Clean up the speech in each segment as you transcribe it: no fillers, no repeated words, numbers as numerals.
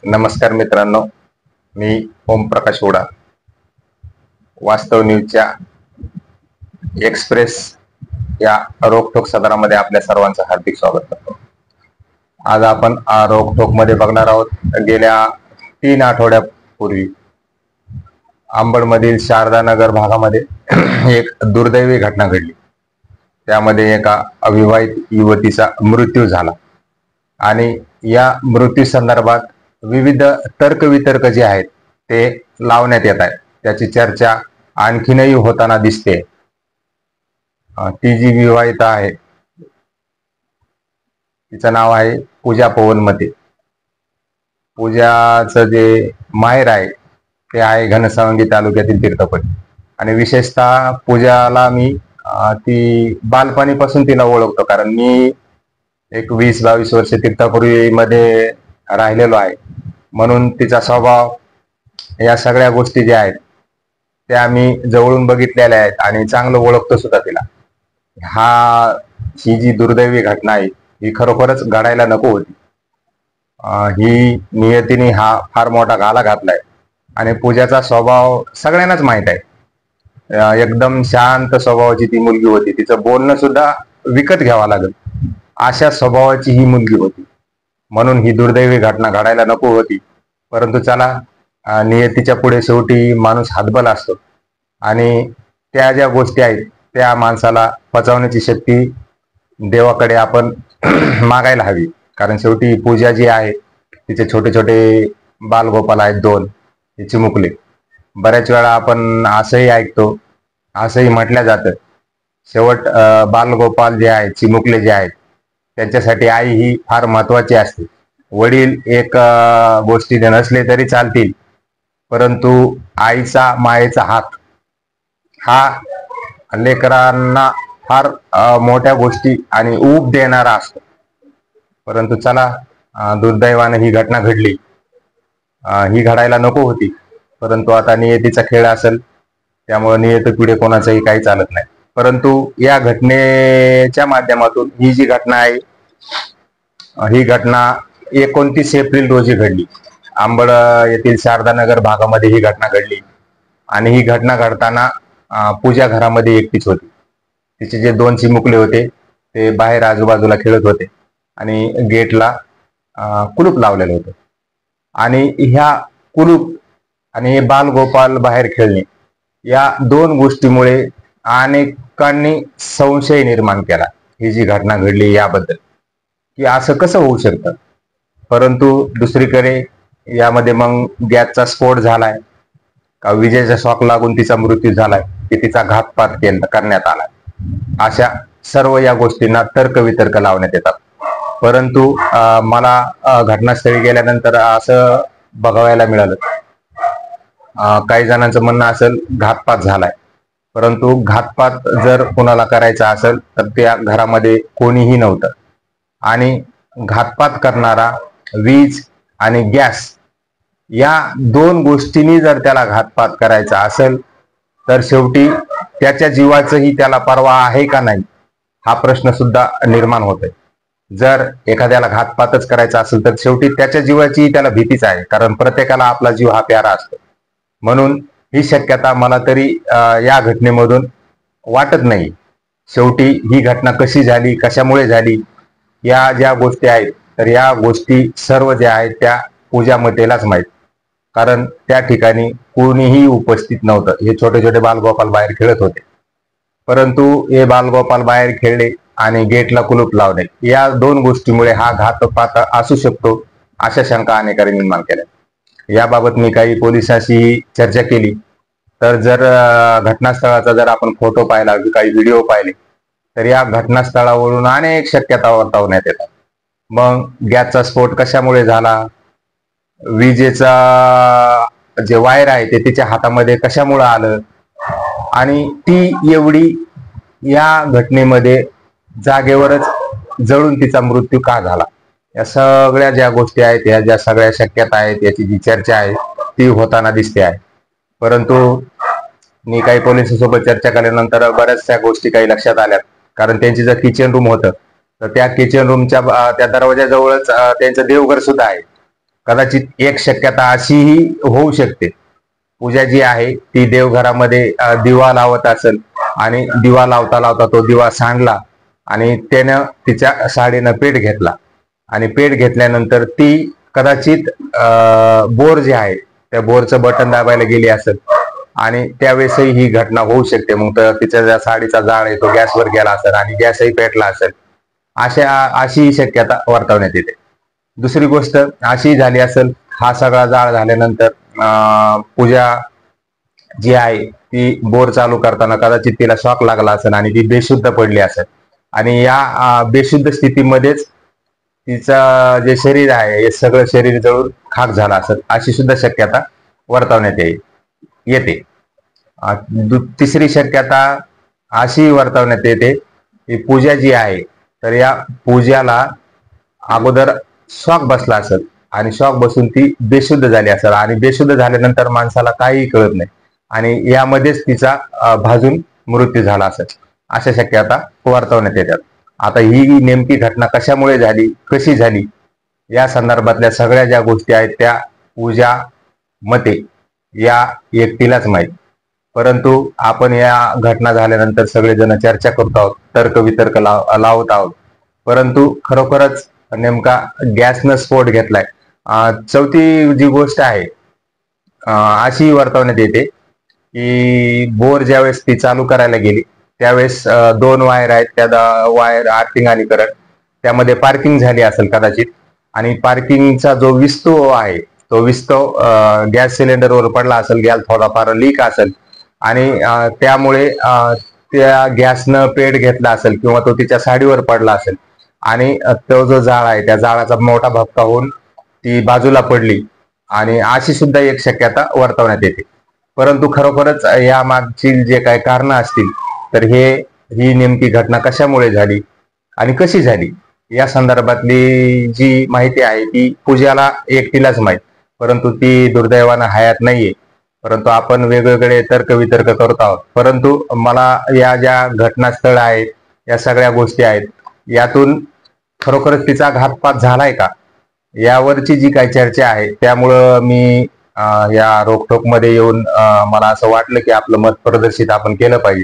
नमस्कार मित्रांनो, मी ओमप्रकाश ओडा, वास्तव न्यूजच्या एक्सप्रेस या रोखोक सदरामध्ये आपल्या सर्वांचं हार्दिक स्वागत करतो। आज आपण रोखोक मध्ये बघणार आहोत, गेल्या 3 आठवड्यापूर्वी अंबडमधील शारदा नगर भागामध्ये एक दुर्दैवी घटना घडली। त्यामध्ये एका अविवाहित युवतीचा मृत्यू झाला आणि या मृत्यू संदर्भात विविध तर्कवितर्क जे आहेत ते लावण्यात येत आहेत। त्याची चर्चा आणखीनही होताना दिसते। ती जी विवाहित आहे तिचं नाव आहे पूजा पवन मते। पूजाचं जे माहेर आहे ते आहे घनसावंगी तालुक्यातील तीर्थपट्टी आणि विशेषतः पूजाला मी ती बालपणीपासून तिला ओळखतो, कारण मी एक 20-22 वर्ष तीर्थपुरी मध्ये राहिलेलो आहे। म्हणून तिचा स्वभाव, या सगळ्या गोष्टी ज्या आहेत त्या मी जवळून बघितलेल्या आहेत आणि चांगलं ओळखतो सुद्धा तिला। ही जी दुर्दैवी घटना आहे ही खरोखरच घडायला नको होती। ही नियतीने हा फार मोठा घाला घातलाय आणि पूजाचा स्वभाव सगळ्यांनाच माहित आहे। एकदम शांत स्वभावाची ती मुलगी होती। तिचं बोलणं सुद्धा विकत घ्यावं लागेल अशा स्वभावाची ही मुलगी होती। म्हणून ही दुर्दैवी घटना घडायला नको होती। परंतु चला, नियतीच्या पुढे शेवटी माणूस हातबल असतो आणि त्या ज्या गोष्टी आहेत त्या माणसाला पचवण्याची शक्ती देवाकडे आपण मागायला हवी। कारण शेवटी पूजा जी आहे तिचे छोटे छोटे बालगोपाल आहेत 2, हे चिमुकले। बऱ्याच वेळा आपण असंही ऐकतो, असंही म्हटलं जातं, शेवट बालगोपाल जे आहेत, चिमुकले जे आहेत, त्यांच्यासाठी आई ही फार महत्वाची असते। वडील एक गोष्टीने नसले तरी चालतील, परंतु आईचा, मायेचा हात हा लेकरांना फार मोठ्या गोष्टी आणि ऊब देणारा असतो। परंतु चला, दुर्दैवाने ही घटना घडली। ही घडायला नको होती, परंतु आता नियतीचा खेळ असेल, त्यामुळे नियती पुढे कोणाचंही काही चालत नाही। परंतु या घटनेच्या माध्यमातून ही जी घटना आहे, ही घटना 29 एप्रिल रोजी घडली। अंबड येथील शारदा नगर भागामध्ये ही घटना घडली आणि ही घटना घडताना पूजा घरामध्ये एकटीच होती। तिचे जे 2 चिमुकले होते ते बाहेर आजूबाजूला खेळत होते आणि गेटला कुलूप लावलेलं होतं। आणि ह्या कुलूप आणि हे बालगोपाल बाहेर खेळणे, या 2 गोष्टीमुळे अनेकांनी संशय निर्माण केला ही जी घटना घडली याबद्दल, की असं कसं होऊ शकतं। परंतु दुसरीकडे यामध्ये मग गॅसचा स्फोट झालाय का विजेचा शॉक लागून तिचा मृत्यू झालाय की तिचा घातपात करण्यात आलाय, अशा सर्व या गोष्टींना तर्कवितर्क लावण्यात येतात। परंतु मला घटनास्थळी गेल्यानंतर असं बघायला मिळालं, काही जणांचं म्हणणं असेल घातपात झालाय। परंतु घातपात जर कोणाला करायचा असेल तर त्या घरामध्ये कोणीही नव्हतं आणि घातपात करणारा वीज आणि गॅस या 2 गोष्टींनी जर त्याला घातपात करायचा असेल तर शेवटी त्याच्या जीवाचंही त्याला पर्वा आहे का नाही हा प्रश्न सुद्धा निर्माण होतोय। जर एखाद्याला घातपातच करायचा असेल तर शेवटी त्याच्या जीवाची त्याला भीतीच आहे, कारण प्रत्येकाला आपला जीव हा प्यारा असतो। म्हणून ही शक्यता मला तरी या घटनेमधून वाटत नाही। शेवटी ही घटना कशी झाली, कशामुळे झाली, या ज्या गोष्टी आहेत तर या गोष्टी सर्व ज्या आहेत त्या पूजा मतेलाच माहीत, कारण त्या ठिकाणी कोणीही उपस्थित नव्हतं। हे छोटे छोटे बालगोपाल बाहेर खेळत होते, परंतु हे बालगोपाल बाहेर खेळले आणि गेटला कुलूप लावले, या 2 गोष्टीमुळे हा घातपात असू शकतो अशा शंका अनेकांनी निर्माण केल्या। याबाबत मी काही पोलिसांशी चर्चा केली, तर जर घटनास्थळाचा जर आपण फोटो पाहिला, काही व्हिडिओ पाहिले, तर या घटनास्थळावरून अनेक शक्यता वर्तवण्यात येतात। मग गॅसचा स्फोट कशामुळे झाला, विजेचा जे वायर आहे ते तिच्या हातामध्ये कशामुळे आलं आणि ती एवढी या घटनेमध्ये जागेवरच जळून तिचा मृत्यू का झाला, या सगळ्या ज्या गोष्टी आहेत, या ज्या सगळ्या शक्यता आहेत, याची जी चर्चा आहे ती होताना दिसते आहे। परंतु मी काही पोलिसांसोबत चर्चा केल्यानंतर बऱ्याचशा गोष्टी काही लक्षात आल्या, कारण त्यांची जर किचन रूम होतं तर त्या किचन रूमच्या त्या दरवाजाजवळच त्यांचं देवघर सुद्धा आहे कदाचित एक शक्यता अशीही होऊ शकते, पूजा जी आहे ती देवघरामध्ये दिवा लावत असेल आणि दिवा लावता लावता तो दिवा सांडला आणि त्यानं तिच्या साडीनं पेट घेतला आणि पेट घेतल्यानंतर ती कदाचित बोर जे आहे त्या बोरचं बटन दाबायला गेली असेल आणि त्यावेळेसही ही घटना होऊ शकते. मग तर तिच्या ज्या साडीचा जाळ आहे तो गॅसवर गेला असेल आणि गॅसही पेटला असेल, अशी शक्यता वर्तवण्यात येते. दुसरी गोष्ट अशी झाली असेल, हा सगळा जाळ झाल्यानंतर पूजा जी आहे ती बोर चालू करताना कदाचित तिला शॉक लागला असेल आणि ती बेशुद्ध पडली असेल आणि या बेशुद्ध स्थितीमध्येच तिचं जे शरीर आहे हे सगळं शरीर जळून खाक झाला असेल, अशी सुद्धा शक्यता वर्तवण्यात येते. तिसरी शक्यता अशी वर्तवण्यात येते की पूजा जी आहे तर या पूजाला अगोदर शॉक बसला असेल आणि शॉक बसून ती बेशुद्ध झाली असेल आणि बेशुद्ध झाल्यानंतर माणसाला काहीही कळत नाही आणि यामध्येच तिचा भाजून मृत्यू झाला असेल, अशा शक्यता वर्तवण्यात येतात. आता ही नेमकी घटना कशामुळे झाली, कशी झाली, या संदर्भातल्या सगळ्या ज्या गोष्टी आहेत त्या पूजा मते या एकटीलाच माहीत. परंतु आपण या घटना झाल्यानंतर सगळेजण चर्चा करतो आहोत, तर्कवितर्क लावत आहोत, परंतु खरोखरच नेमका गॅसनं स्फोट घेतलाय. चौथी जी गोष्ट आहे अशी वर्तवण्यात येते की बोर ज्यावेळेस ती चालू करायला गेली त्यावेळेस 2 वायर आहेत, त्या वायर आर्थिंग आणि करंट, त्यामध्ये पार्किंग झाली असेल कदाचित आणि पार्किंगचा जो विस्तव आहे तो विस्तव गॅस सिलेंडरवर पडला असेल, गॅस थोडाफार लीक असेल आणि त्यामुळे त्या गॅसनं पेट घेतला असेल किंवा तो तिच्या साडीवर पडला असेल आणि तो जो जाळ आहे त्या जाळाचा मोठा भपका होऊन ती बाजूला पडली आणि अशी सुद्धा एक शक्यता वर्तवण्यात येते. परंतु खरोखरच या मागची जे काही कारण असतील तर ही नेमकी घटना कशामुळे झाली आणि कशी झाली या संदर्भातली जी माहिती आहे ती पूजाला एकटीलाच माहीत, परंतु ती दुर्दैवानं हयात नाहीये. परंतु आपण वेगवेगळे तर्कवितर्क करत आहोत. परंतु मला या ज्या घटनास्थळ आहेत, या सगळ्या गोष्टी आहेत, यातून खरोखरच तिचा घातपात झालाय का यावरची जी काही चर्चा आहे त्यामुळं मी या रोखोकमध्ये येऊन मला असं वाटलं की आपलं मत प्रदर्शित आपण केलं पाहिजे.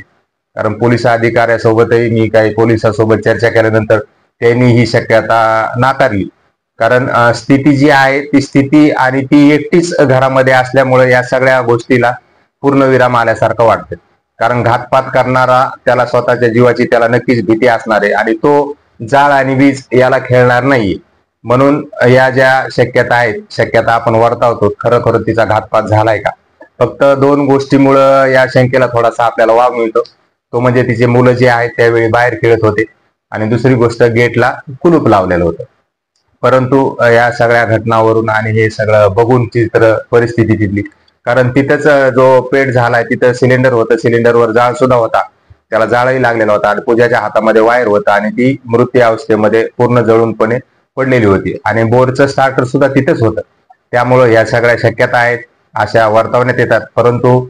कारण पोलीस अधिकाऱ्यासोबतही मी काही पोलिसांसोबत चर्चा केल्यानंतर त्यांनी ही शक्यता नाकारली. कारण स्थिती जी आहे ती स्थिती आणि ती एकटीच घरामध्ये असल्यामुळे या सगळ्या गोष्टीला पूर्णविराम आल्यासारखं वाटतं. कारण घातपात करणारा त्याला स्वतःच्या जीवाची त्याला नक्कीच भीती असणार आहे आणि तो जाळ आणि वीज याला खेळणार नाहीये. म्हणून या ज्या शक्यता आहेत, शक्यता आपण वर्तवतो, खरोखर तिचा घातपात झालाय का. फक्त 2 गोष्टीमुळं या शंकेला थोडासा आपल्याला वाव मिळतो, तो म्हणजे तिचे मुलं जे आहेत त्यावेळी बाहेर खेळत होते आणि दुसरी गोष्ट गेटला कुलूप लावलेलं होतं. परंतु या सगळ्या घटनावरून आणि हे सगळं बघून चित्र परिस्थिती तिथली, कारण तिथंच जो पेट झालाय तिथं सिलेंडर होतं, सिलेंडरवर जाळ सुद्धा होता, त्याला जाळही लागलेला होता आणि पूजाच्या हातामध्ये वायर होता आणि ती मृत्यू अवस्थेमध्ये पूर्ण जळूनपणे पडलेली होती आणि बोरचं स्टार्टर सुद्धा तिथेच होतं. त्यामुळं या सगळ्या शक्यता आहेत अशा वर्तवण्यात येतात. परंतु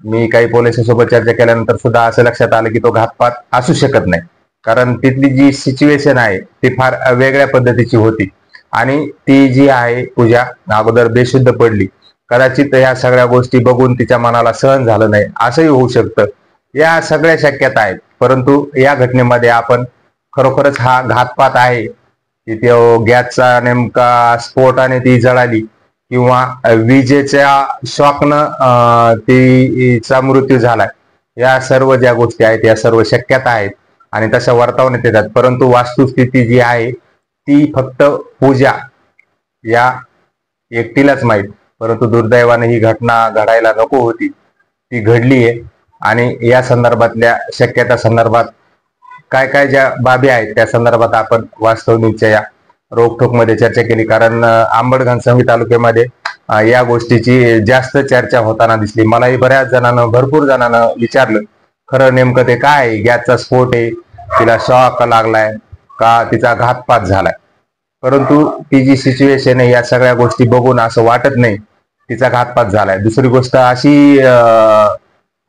मी काही पोलिसांसोबत चर्चा केल्यानंतर सुद्धा असं लक्षात आलं की तो घातपात असू शकत नाही, कारण तिथली जी सिच्युएशन आहे ती फार वेगळ्या पद्धतीची होती आणि ती जी आहे पूजा अगोदर बेशुद्ध पडली. कदाचित या सगळ्या गोष्टी बघून तिच्या मनाला सहन झालं नाही, असंही होऊ शकतं. या सगळ्या शक्यता आहेत. परंतु या घटनेमध्ये आपण खरोखरच हा घातपात आहे की तो गॅसचा नेमका स्फोटाने ती जळाली किंवा विजेच्या शॉकनं तिचा मृत्यू झालाय, या सर्व ज्या गोष्टी आहेत या सर्व शक्यता आहेत आणि तशा वर्तवण्यात येतात. परंतु वास्तुस्थिती जी आहे ती फक्त पूजा या एकटीलाच माहीत. परंतु दुर्दैवाने ही घटना घडायला नको होती, ती घडली आहे आणि या संदर्भातल्या शक्यता संदर्भात काय काय ज्या बाबी आहेत त्या संदर्भात आपण वास्तवनिकच्या या रोखोकमध्ये चर्चा केली. कारण आंबडघनसंगी तालुक्यामध्ये या गोष्टीची जास्त चर्चा होताना दिसली. मलाही बऱ्याच जणांना, भरपूर जणांना विचारलं खरं नेमकं ते काय, गॅसचा स्फोट आहे, तिला शॉक लागलाय का तिचा घातपात झालाय. परंतु ती जी सिच्युएशन आहे या सगळ्या गोष्टी बघून असं वाटत नाही तिचा घातपात झालाय. दुसरी गोष्ट अशी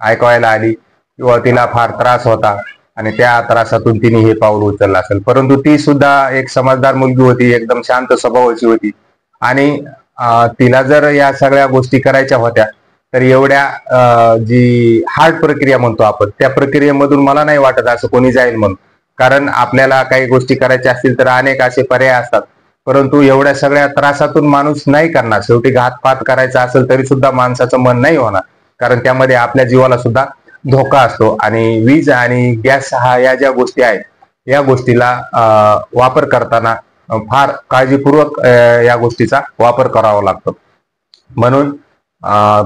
ऐकवायला आली किंवा तिला फार त्रास होता आणि त्या त्रासातून तिने हे पाऊल उचललं असेल. परंतु ती सुद्धा एक समजदार मुलगी होती, एकदम शांत स्वभावाची होती आणि तिला जर या सगळ्या गोष्टी करायच्या होत्या तर एवढ्या जी हार्ड प्रक्रिया म्हणतो आपण त्या प्रक्रियेमधून मला नाही वाटत असं कोणी जाईल म्हणून. कारण आपल्याला काही गोष्टी करायच्या असतील तर अनेक असे पर्याय असतात, परंतु एवढ्या सगळ्या त्रासातून माणूस नाही करणार. शेवटी घातपात करायचा असेल तरी सुद्धा माणसाचं मन नाही होणार, कारण त्यामध्ये आपल्या जीवाला सुद्धा धोका असतो. आणि वीज आणि गॅस या ज्या गोष्टी आहेत या गोष्टीला वापर करताना फार काळजीपूर्वक या गोष्टीचा वापर करावा लागतो. म्हणून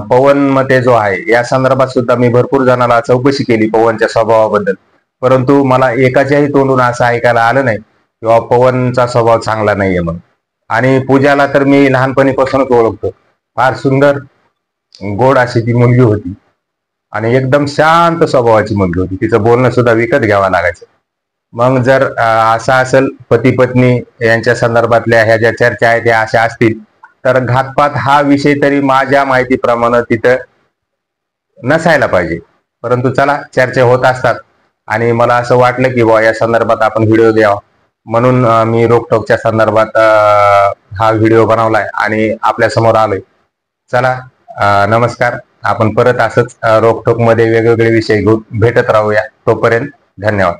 पवन मते जो आहे या संदर्भात सुद्धा मी भरपूर जणांना चौकशी केली पवनच्या स्वभावाबद्दल, परंतु मला एकाच्याही तोंडून असं ऐकायला आलं नाही किंवा पवनचा स्वभाव चांगला नाहीये म्हणून. आणि पूजाला तर मी लहानपणीपासूनच ओळखतो. फार सुंदर गोड अशी ती मुलगी होती आणि एकदम शांत स्वभावाची मुलगी होती. तिचं बोलणं सुद्धा विकत घ्यावं लागायचं. मग जर असं असेल पती पत्नी यांच्या संदर्भातल्या ह्या ज्या चर्चा आहेत त्या अशा असतील तर घातपात हा विषय तरी माझ्या माहितीप्रमाणे तिथं नसायला पाहिजे. परंतु चला, चर्चा होत असतात आणि मला असं वाटलं की बुवा या संदर्भात आपण व्हिडिओ द्यावा, म्हणून मी रोकटोकच्या संदर्भात हा व्हिडिओ बनवलाय आणि आपल्या समोर आलोय. चला, नमस्कार. आपण परत असंच रोकटोक मध्ये वेगवेगळे विषय घेऊन भेटत राहूया. तोपर्यंत धन्यवाद.